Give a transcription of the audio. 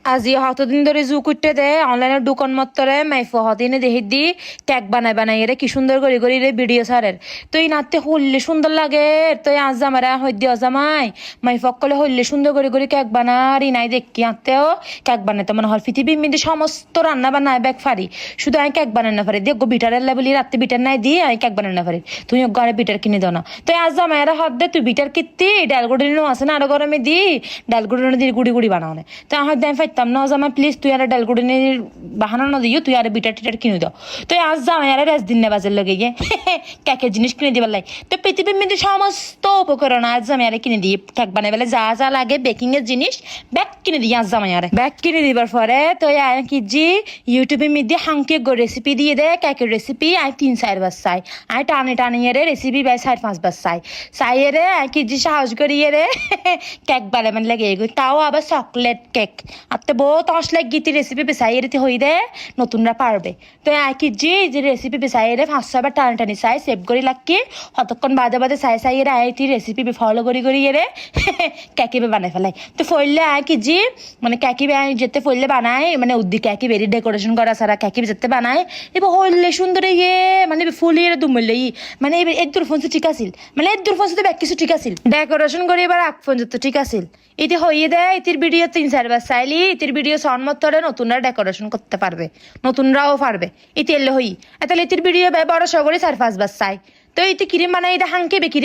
আজি হতদিন ধরে জু করতে দে অনলাইনে দোকান মত্তরে মাইফো হতিনে দেখি দি কেক বানাই রে কি সুন্দর করে করে রে ভিডিও সারের তো এই নাতে হইলে সুন্দর লাগে তো আজ জামারা হই দিও জামাই মাইফক কলে হইলে সুন্দর করে করে কেক বানারি নাই দেখি আতেও কেক বানাইতে মনে হয় পৃথিবীর মধ্যে সমস্ত রান্না বানায় ব্যাগ ফারি শুধু আমি কেক বানাই না পারি দেখো বিটারের লেবলি রাতে বিটার নাই দিয়ে আমি কেক বানাই না পারি তুমি ঘরে বিটার কিনে দাও না তো আজ জামাইরা হাত দে তুই বিটার কিত্তি ডালগুড়িনো আছে না আরো গরমে দি ডালগুড়িনো দিয়ে গুড়ি গুড়ি বানাও না তো আমার দেন ফাইতাম না জামাই প্লিজ তুই আর ডালগুড়িনির বাহানা না দিও তুই আর বিটার টিটার কিনে দাও তো আজ জামাই আর রেস দিন না বাজার লগে গিয়ে কেকের জিনিস কিনে দিবার লাই তো পৃথিবীর মধ্যে সমস্ত উপকরণ আজ জামাই আর কিনে দিয়ে কেক বানাই বেলা যা যা লাগে বেকিং এর জিনিস ব্যাগ কিনে দিই আজ জামাই আর ব্যাগ কিনে দিবার পরে তো কি জি ইউটিউবের মধ্যে হাঙ্কে রেসিপি দিয়ে দে কেকের রেসিপি আই 3-4 বার চাই আই টানে টানে রে রেসিপি বাই 4-5 বার চাই রে কি জি সাহস করিয়ে রে কেক বানাই মানে লাগে তাও আবার চকলেট কেক আর তো বহুত অসলাইক গীতি রেসিপি বেসাই রেতে হই দে নতুনরা পারবে তো কি জি যে রেসিপি বেসাই রে 5-6 বার টানে টানি চাই সেভ করি লাগকি কতক্ষণ বাদে বাদে চাই রে আইতি রেসিপি ফলো করি রে কেকি বানাই ফেলাই তো ফইলে কি জি মানে কেকি যেতে ফইলে বানাই মানে উদ্দি কেকি বেরি ডেকোরেশন করা সারা কেকি যেতে বানাই এবার হইলে সুন্দর ইয়ে মানে ফুলিয়ে দুমলে মানে এদুর ফোন ঠিক আছিল মানে এদুর ফোন তো ব্যাক কিছু ঠিক আছিল ডেকোরেশন করি এবার আগ ফোন তো ঠিক আছিল এটি হইয়ে দেয় ইতির ভিডিও 3-4 বার চাইলি ইতির ভিডিও সন্মত ধরে নতুনরা ডেকোরেশন করতে পারবে নতুনরাও পারবে ইতি এলে হই তাহলে ইতির ভিডিও বড় সগরে 4-5 বার চাই তো ইতি কিরিম বানাই এটা হাঙ্কে বেকি